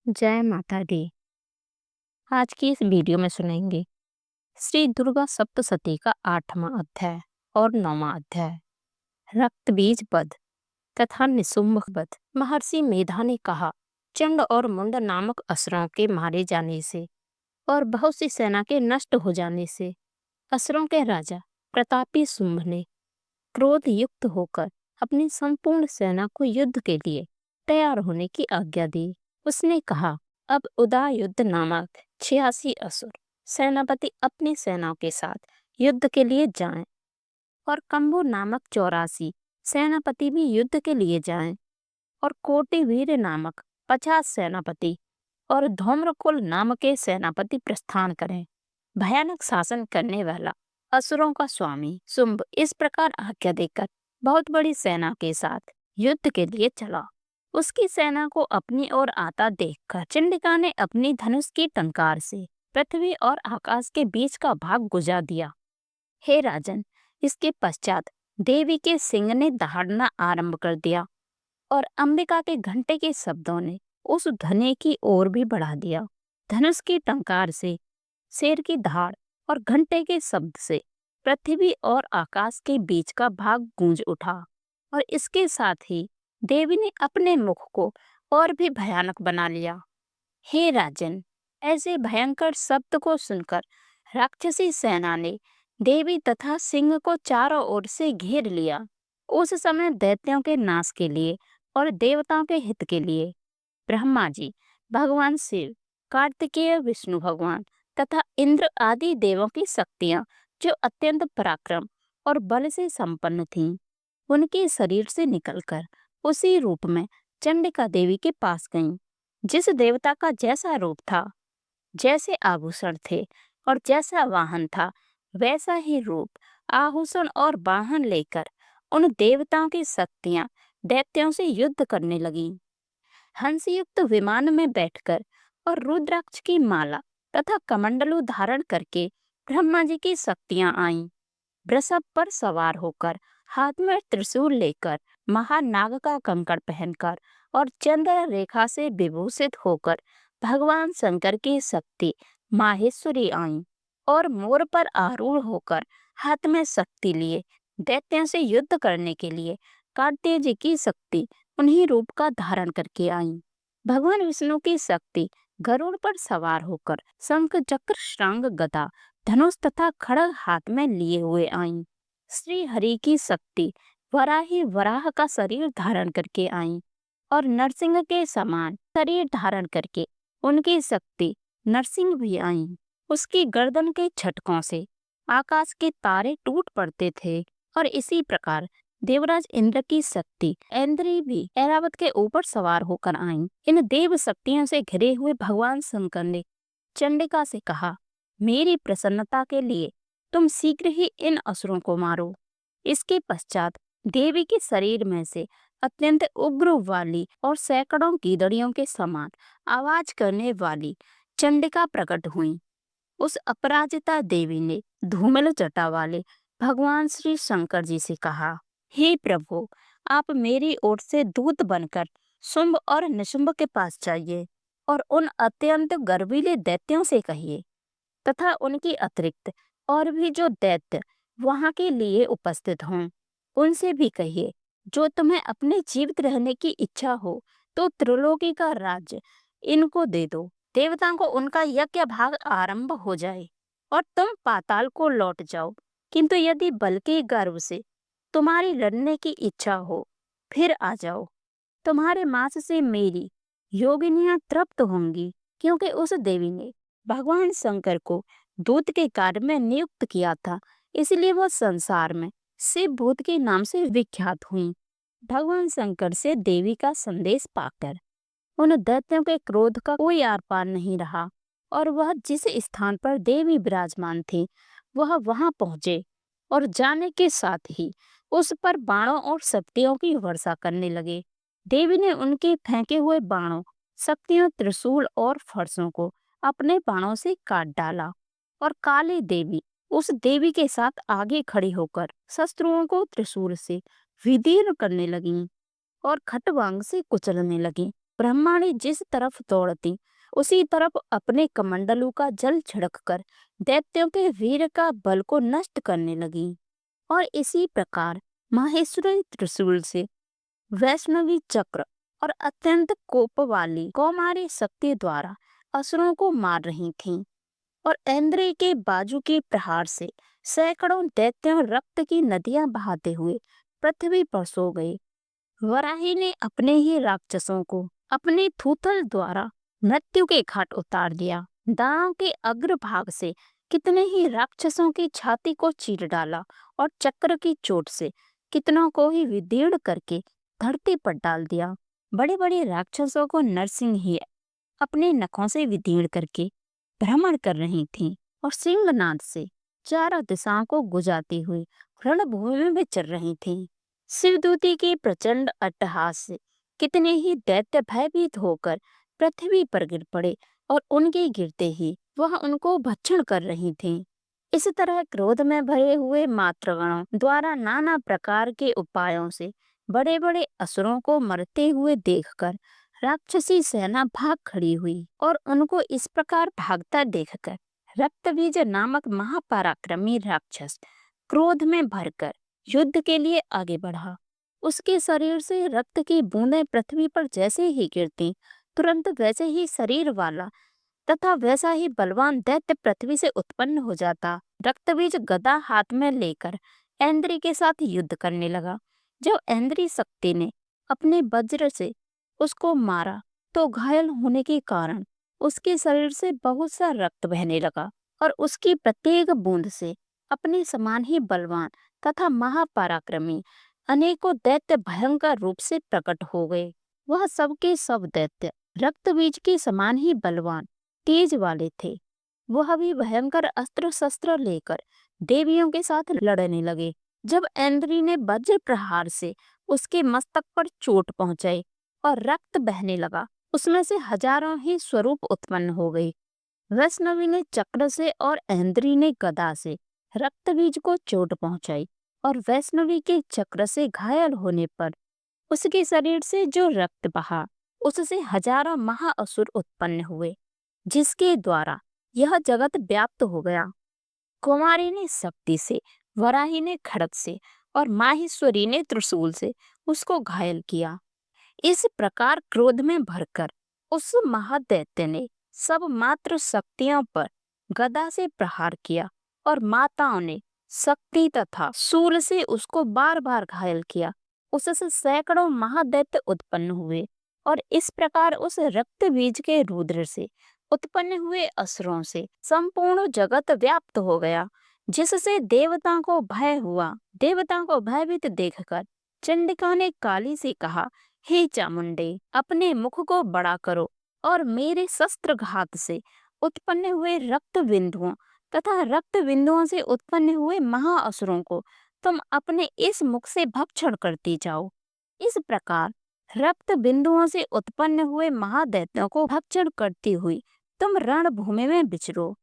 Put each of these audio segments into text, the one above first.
जय माता दी। आज की इस वीडियो में सुनेंगे श्री दुर्गा सप्तशती का 8वां अध्याय और 9वां अध्याय, रक्त बीज वध तथा निशुंभ वध। महर्षि मेधा ने कहा, चंड और मुंड नामक असुरों के मारे जाने से और बहुत सी सेना के नष्ट हो जाने से असुरों के राजा प्रतापी शुंभ ने क्रोध युक्त होकर अपनी संपूर्ण सेना को युद्ध के लिए तैयार होने की आज्ञा दी। उसने कहा, अब उदयुद्ध नामक 86 असुर सेनापति अपनी सेनाओं के साथ युद्ध के लिए जाएं और कंबु नामक 84 सेनापति भी युद्ध के लिए जाएं और कोटिवीर नामक 50 सेनापति और धौम्रकुल नाम के सेनापति प्रस्थान करें। भयानक शासन करने वाला असुरों का स्वामी शुंभ इस प्रकार आज्ञा देकर बहुत बड़ी सेना के साथ युद्ध के लिए चला। उसकी सेना को अपनी ओर आता देखकर चंडिका ने अपनी धनुष की टंकार से पृथ्वी और आकाश के बीच का भाग गुजार दिया। हे राजन, इसके पश्चात देवी के सिंह ने दहाड़ना आरंभ कर दिया और अंबिका के घंटे के शब्दों ने उस ध्वनि की ओर भी बढ़ा दिया। धनुष की टंकार से, शेर की दहाड़ और घंटे के शब्द से पृथ्वी और आकाश के बीच का भाग गूंज उठा और इसके साथ ही देवी ने अपने मुख को और भी भयानक बना लिया। हे राजन, ऐसे भयंकर शब्द को सुनकर राक्षसी सेना ने देवी तथा सिंह को चारों ओर से घेर लिया। उस समय दैत्यों के नाश के लिए और देवताओं के हित के लिए ब्रह्मा जी, भगवान शिव, कार्तिकेय विष्णु भगवान तथा इंद्र आदि देवों की शक्तियां जो अत्यंत पराक्रम और बल से संपन्न थीं, उनके शरीर से निकलकर उसी रूप में चंडिका देवी के पास गईं। जिस देवता का जैसा रूप था, जैसे आभूषण थे और जैसा वाहन था, वैसा ही रूप, आभूषण और वाहन लेकर उन देवताओं की शक्तियां दैत्यों से युद्ध करने लगीं। हंसयुक्त विमान में बैठकर और रुद्राक्ष की माला तथा कमंडलू धारण करके ब्रह्मा जी की शक्तियां आईं। वृषभ पर सवार होकर, हाथ में त्रिशूल लेकर, महानाग का कंकड़ पहनकर और चंद्र रेखा से विभूषित होकर भगवान शंकर की शक्ति माहेश्वरी आईं और मोर पर आरूढ़ होकर हाथ में शक्ति लिए दैत्यों से युद्ध करने के लिए कार्तिकेय जी की शक्ति उन्हीं रूप का धारण करके आईं। भगवान विष्णु की शक्ति गरुड़ पर सवार होकर शंख चक्र श्रृंग गदा धनुष तथा खड्ग हाथ में लिए हुए आईं। श्री हरि की शक्ति वराही वराह का शरीर धारण करके आईं और नरसिंह के समान शरीर धारण करके उनकी शक्ति नरसिंह भी आईं। उसकी गर्दन के झटकों से आकाश के तारे टूट पड़ते थे और इसी प्रकार देवराज इंद्र की शक्ति ऐन्द्री भी ऐरावत के ऊपर सवार होकर आईं। इन देव शक्तियों से घिरे हुए भगवान शंकर ने चंडिका से कहा, मेरी प्रसन्नता के लिए तुम शीघ्र ही इन असुरों को मारो। इसके पश्चात देवी के शरीर में से अत्यंत उग्र वाली और सैकड़ों गीदड़ियों के समान आवाज करने वाली चंडिका प्रकट हुई। उस अपराजिता देवी ने धूमिल जटा वाले भगवान श्री शंकर जी से कहा, हे प्रभु, आप मेरी ओर से दूत बनकर शुंभ और निशुंभ के पास जाइए और उन अत्यंत गर्वीले दैत्यों से कहिए तथा उनकी अतिरिक्त और भी जो दैत्य वहां के लिए उपस्थित हों, उनसे भी कहिए, जो तुम्हें अपने जीवित रहने की इच्छा हो तो त्रिलोकी का राज्य इनको दे दो। देवताओं को उनका यज्ञ भाग आरंभ हो जाए और तुम पाताल को लौट जाओ। किंतु यदि बल के गर्व से तुम्हारी लड़ने की इच्छा हो, फिर आ जाओ। तुम्हारे मांस से मेरी योगिनियां तृप्त होंगी, क्योंकि उस देवी ने भगवान शंकर को दूत के कार्य में नियुक्त किया था, इसलिए वह संसार में शिव भूत के नाम से विख्यात हुई। भगवान शंकर से देवी का संदेश पाकर उन दैत्यों के क्रोध का कोई आर पार नहीं रहा और वह जिस स्थान पर देवी विराजमान थी वह वहां पहुंचे और जाने के साथ ही उस पर बाणों और शक्तियों की वर्षा करने लगे। देवी ने उनके फेंके हुए बाणों, शक्तियों, त्रिशूल और फरसों को अपने बाणों से काट डाला और काली देवी उस देवी के साथ आगे खड़ी होकर शत्रुओं को त्रिशूल से विदीर्ण करने लगीं और खट्वांग से कुचलने लगीं। ब्रह्माणी जिस तरफ दौड़ती उसी तरफ अपने कमंडलों का जल छिड़ककर दैत्यों के वीर का बल को नष्ट करने लगी। और इसी प्रकार माहेश्वरी त्रिशूल से वैष्णवी चक्र और अत्यंत कोप वाली कौमारी शक्ति द्वारा असुरों को मार रही थीं। और इंद्र के बाजू के प्रहार से सैकड़ों दैत्य रक्त की नदियां बहाते हुए पृथ्वी पर सो गए। वराही ने अपने ही राक्षसों को अपने थूथल द्वारा मृत्यु के घाट उतार दिया। दानव के अग्रभाग से कितने ही राक्षसों की छाती को चीर डाला और चक्र की चोट से कितनों को ही विदीर्ण करके धरती पर डाल दिया। बड़े बड़े राक्षसों को नरसिंह ही अपने नखों से विदीर्ण करके भ्रमण कर रही थीं और सिंहनाद से चारों दिशाओं को गुजाती हुई रणभूमि में विचर रही थीं। शिवदूती के प्रचंड अट्टहास से कितने ही दैत्य भयभीत होकर पृथ्वी पर गिर पड़े और उनके गिरते ही वह उनको भक्षण कर रही थीं। इस तरह क्रोध में भरे हुए मातृगणों द्वारा नाना प्रकार के उपायों से बड़े बड़े असुरों को मरते हुए देखकर राक्षसी सेना भाग खड़ी हुई। और उनको इस प्रकार भागता देखकर रक्तबीज नामक महापराक्रमी राक्षस क्रोध में भरकर युद्ध के लिए आगे बढ़ा। उसके शरीर से रक्त की बूंदें पृथ्वी पर जैसे ही गिरती तुरंत वैसे ही शरीर वाला तथा वैसा ही बलवान दैत्य पृथ्वी से उत्पन्न हो जाता। रक्तबीज गदा हाथ में लेकर ऐन्द्री के साथ युद्ध करने लगा। जब ऐन्द्री शक्ति ने अपने वज्र से उसको मारा तो घायल होने के कारण उसके शरीर से बहुत सा रक्त बहने लगा और उसकी प्रत्येक बूंद से अपने समान ही बलवान तथा महापराक्रमी अनेकों दैत्य भयंकर रूप से प्रकट हो गए। वह सबके सब दैत्य रक्तबीज के समान ही बलवान तेज वाले थे। वह भी भयंकर अस्त्र शस्त्र लेकर देवियों के साथ लड़ने लगे। जब ऐन्द्री ने वज्र प्रहार से उसके मस्तक पर चोट पहुंचाई और रक्त बहने लगा, उसमें से हजारों ही स्वरूप उत्पन्न हो गई। वैष्णवी ने चक्र से और ऐन्द्री ने गदा से रक्तबीज को चोट पहुंचाई और वैष्णवी के चक्र से घायल होने पर उसके शरीर से जो रक्त बहा उससे हजारों महाअसुर उत्पन्न हुए, जिसके द्वारा यह जगत व्याप्त हो गया। कुमारी ने शक्ति से, वराही ने खड्ग से और माहेश्वरी ने त्रिशूल से उसको घायल किया। इस प्रकार क्रोध में भरकर उस महादैत्य ने सब मात्र शक्तियों पर गदा से प्रहार किया और माताओं ने शक्ति तथा शूल से उसको बार बार घायल किया। उससे सैकड़ों महादैत्य उत्पन्न हुए और इस प्रकार उस रक्त बीज के रुद्र से उत्पन्न हुए असुरों से संपूर्ण जगत व्याप्त हो गया, जिससे देवताओं को भय हुआ। देवताओं को भयभीत देखकर चंडिका ने काली से कहा, हे चामुंडे, अपने मुख को बड़ा करो और मेरे शस्त्र घात से उत्पन्न हुए रक्त बिंदुओं तथा रक्त बिंदुओं से उत्पन्न हुए महाअसुरों को तुम अपने इस मुख से भक्षण करती जाओ। इस प्रकार रक्त बिंदुओं से उत्पन्न हुए महादैत्यों को भक्षण करती हुई तुम रणभूमि में विचरो।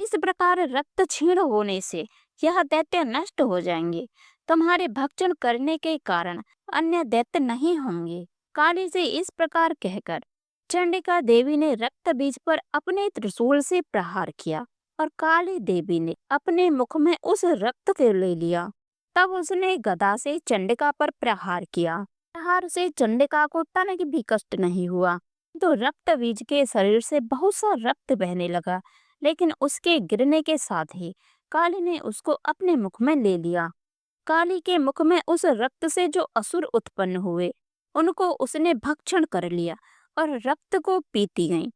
इस प्रकार रक्त क्षीण होने से यह दैत्य नष्ट हो जाएंगे। तुम्हारे भक्षण करने के कारण अन्य दैत्य नहीं होंगे। काली से इस प्रकार कहकर चंडिका देवी ने रक्त बीज पर अपने त्रिशूल से प्रहार किया और काली देवी ने अपने मुख में उस रक्त को ले लिया। तब उसने गदा से चंडिका पर प्रहार किया। प्रहार से चंडिका को तनिक भी कष्ट नहीं हुआ, तो रक्त बीज के शरीर से बहुत सा रक्त बहने लगा, लेकिन उसके गिरने के साथ ही काली ने उसको अपने मुख में ले लिया। काली के मुख में उस रक्त से जो असुर उत्पन्न हुए उनको उसने भक्षण कर लिया और रक्त को पीती गई।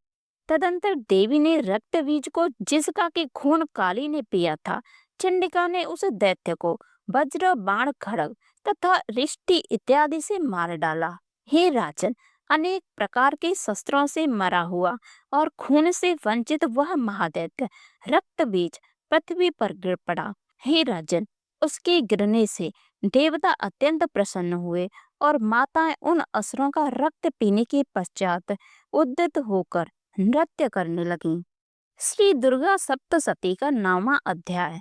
तदंतर देवी ने रक्त बीज को, जिसका के खून काली ने पिया था, चंडिका ने उस दैत्य को वज्र, बाण, खड्ग तथा रिष्टि इत्यादि से मार डाला। हे राजन, अनेक प्रकार के शस्त्रों से मरा हुआ और खून से वंचित वह महादैत्य रक्त बीज पृथ्वी पर गिर पड़ा। हे राजन, उसके गिरने से देवता अत्यंत प्रसन्न हुए और माताएं उन असुरों का रक्त पीने के पश्चात उद्यत होकर नृत्य करने लगीं। श्री दुर्गा सप्तशती का 9वां अध्याय।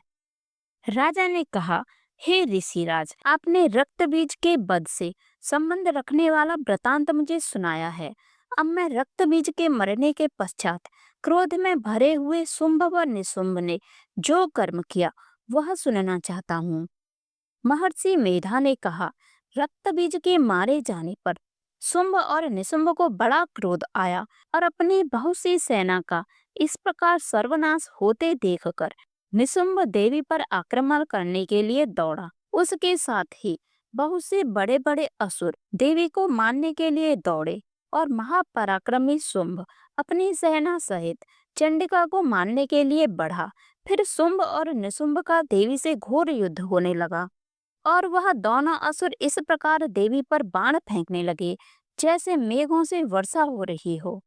राजा ने कहा, हे ऋषिराज, आपने रक्त बीज के वध से संबंध रखने वाला वृतांत मुझे सुनाया है। अब मैं रक्त बीज के मरने के पश्चात क्रोध में भरे हुए शुंभ व निशुंभ ने जो कर्म किया वह सुनना चाहता हूँ। महर्षि मेधा ने कहा, रक्त बीज के मारे जाने पर शुंभ और निशुंभ को बड़ा क्रोध आया और अपनी बहुत सी सेना का इस प्रकार सर्वनाश होते देखकर निशुंभ देवी पर आक्रमण करने के लिए दौड़ा। उसके साथ ही बहुत से बड़े बड़े असुर देवी को मारने के लिए दौड़े और महापराक्रमी शुंभ अपनी सेना सहित चंडिका को मारने के लिए बढ़ा। फिर शुंभ और निशुंभ का देवी से घोर युद्ध होने लगा और वह दोनों असुर इस प्रकार देवी पर बाण फेंकने लगे जैसे मेघों से वर्षा हो रही हो।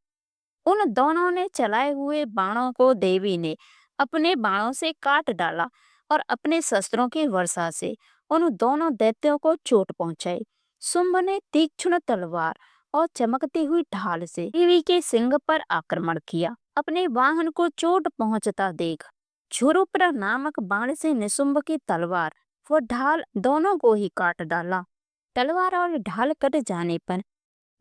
उन दोनों ने चलाए हुए बाणों को देवी ने अपने बाणों से काट डाला और अपने शस्त्रों की वर्षा से उन दोनों दैत्यों को चोट पहुंचाई। शुंभ ने तीक्ष्ण तलवार और चमकती हुई ढाल से देवी के सिंह पर आक्रमण किया। अपने वाहन को चोट पहुंचता देख झुरुप्र नामक बाण से निशुंभ की तलवार वो ढाल दोनों को ही काट डाला। तलवार और ढाल कट जाने पर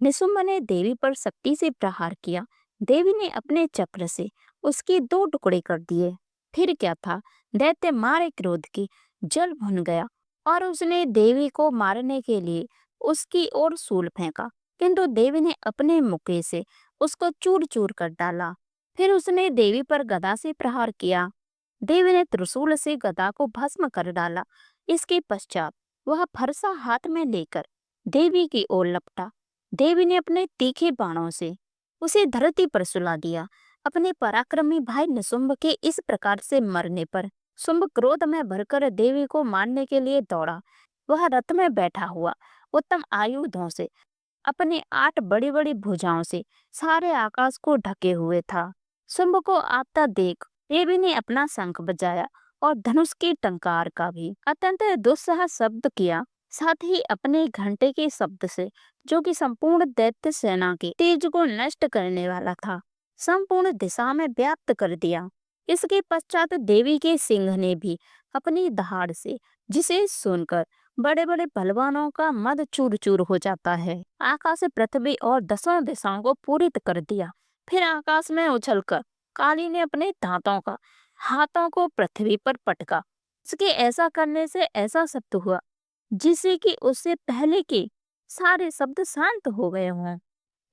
निशुंभ ने देवी पर शक्ति से प्रहार किया। देवी ने अपने चक्र से उसके दो टुकड़े कर दिए। फिर क्या था, दैत्य मारे क्रोध की जल भुन गया और उसने देवी को मारने के लिए उसकी ओर शूल फेंका, किंतु देवी ने अपने मुक्के से उसको चूर चूर कर डाला। फिर उसने देवी पर गदा से प्रहार किया। देवी ने त्रिशूल से गदा को भस्म कर डाला। इसके पश्चात वह फरसा हाथ में लेकर देवी की ओर लपटा। देवी ने अपने तीखे बाणों से उसे धरती पर सुला दिया। अपने पराक्रमी भाई निशुंभ के इस प्रकार से मरने पर शुंभ क्रोध में भरकर देवी को मारने के लिए दौड़ा। वह रथ में बैठा हुआ उत्तम आयुधों से अपने 8 बड़ी बड़ी भुजाओं से सारे आकाश को ढके हुए था। शुंभ को आता देख देवी ने अपना शंख बजाया और धनुष की टंकार का भी अत्यंत दुस्सह शब्द किया। साथ ही अपने घंटे के शब्द से, जो कि संपूर्ण दैत्य सेना के तेज को नष्ट करने वाला था, संपूर्ण दिशा में व्याप्त कर दिया। इसके पश्चात देवी के सिंह ने भी अपनी दहाड़ से, जिसे सुनकर बड़े बड़े पहलवानों का मद चूर चूर हो जाता है, आकाश पृथ्वी और 10 दिशाओं को पूरित कर दिया। फिर आकाश में उछलकर काली ने अपने दांतों का हाथों को पृथ्वी पर पटका। उसके ऐसा करने से ऐसा शब्द हुआ जिससे कि उससे पहले के सारे शब्द शांत हो गए हों।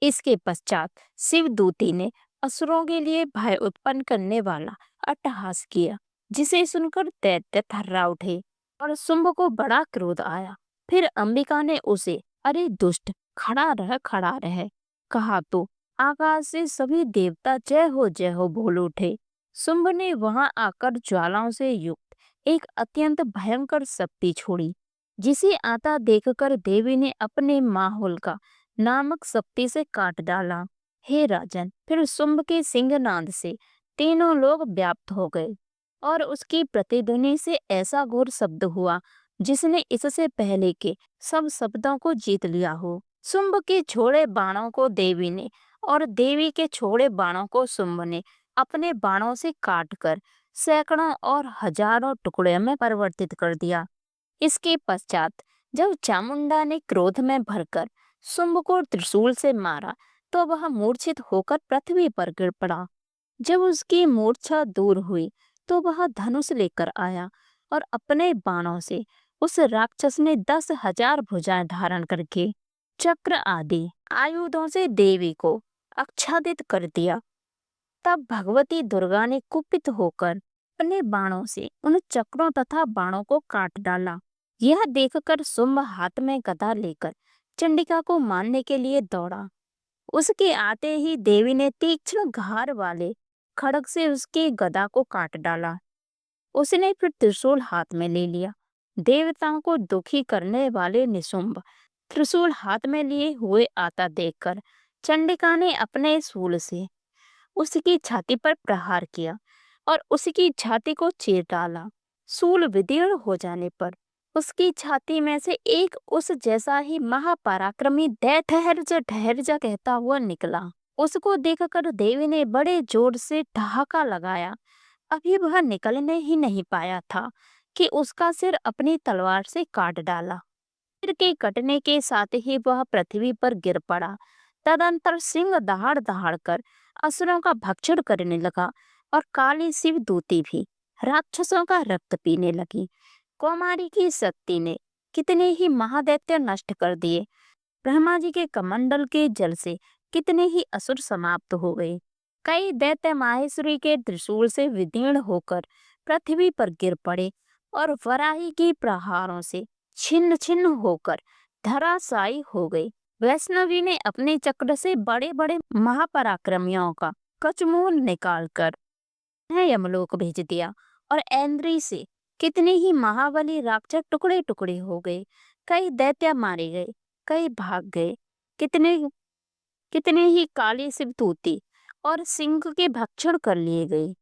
इसके पश्चात शिवदूती ने असुरों के लिए भय उत्पन्न करने वाला अट्टहास किया, जिसे सुनकर दैत्य थर्रा उठे और शुंभ को बड़ा क्रोध आया। फिर अंबिका ने उसे, अरे दुष्ट, खड़ा रह कहा तो आकाश से सभी देवता जय हो बोल उठे। शुंभ ने वहां आकर ज्वालाओं से युक्त एक अत्यंत भयंकर शक्ति छोड़ी, जिसे आता देखकर देवी ने अपने माहौल का नामक शक्ति से काट डाला। हे राजन, फिर शुंभ के सिंहनाद से तीनों लोग व्याप्त हो गए और उसकी प्रतिध्वनि से ऐसा घोर शब्द हुआ जिसने इससे पहले के सब शब्दों को जीत लिया हो। शुंभ के छोड़े बाणों को देवी ने और देवी के छोड़े बाणों को शुंभ ने अपने बाणों से काटकर सैकड़ों और हजारों टुकड़े में परिवर्तित कर दिया। इसके पश्चात जब चामुंडा ने क्रोध में भरकर शुंभ को त्रिशूल से मारा तो वह मूर्छित होकर पृथ्वी पर गिर पड़ा। जब उसकी मूर्छा दूर हुई तो वह धनुष लेकर आया और अपने बाणों से उस राक्षस ने 10,000 भुजाएं धारण करके चक्र आदि आयुधों से देवी को आच्छादित कर दिया। तब भगवती दुर्गा ने कुपित होकर अपने बाणों से उन चक्रों तथा बाणों को काट डाला। यह देखकर शुंभ हाथ में गदा लेकर चंडिका को मारने के लिए दौड़ा। उसके आते ही देवी ने तीक्ष्ण धार वाले खड्ग से उसके गदा को काट डाला। उसने फिर त्रिशूल हाथ में ले लिया। देवताओं को दुखी करने वाले निशुंभ त्रिशूल हाथ में लिए हुए आता देखकर चंडिका ने अपने शूल से उसकी छाती पर प्रहार किया और उसकी छाती को चीर डाला। शूल विदीर्ण हो जाने पर उसकी छाती में से एक उस जैसा ही महापराक्रमी दैत्य ठहर जा कहता हुआ निकला। उसको देखकर देवी ने बड़े जोर से ठहाका लगाया। अभी वह निकलने ही नहीं पाया था कि उसका सिर अपनी तलवार से काट डाला। सिर के कटने के साथ ही वह पृथ्वी पर गिर पड़ा। तदंतर सिंह दहाड़ दहाड़ कर असुरों का भक्षण करने लगा और काली शिव दूती भी राक्षसों का रक्त पीने लगी। कौमारी की शक्ति ने कितने ही महादैत्य नष्ट कर दिए। ब्रह्मा जी के कमंडल के जल से कितने ही असुर समाप्त हो गए। कई दैत्य माहेश्वरी के त्रिशूल से विदीर्ण होकर पृथ्वी पर गिर पड़े और वराही की प्रहारों से छिन्न छिन्न होकर धराशायी हो गए। वैष्णवी ने अपने चक्र से बड़े बड़े महापराक्रमियों का कचमूल निकालकर उन्हें यमलोक भेज दिया और ऐन्द्री से कितने ही महाबली राक्षस टुकड़े टुकड़े हो गए। कई दैत्य मारे गए, कई भाग गए। कितने कितने ही काली शिवतूती और सिंह के भक्षण कर लिए गए।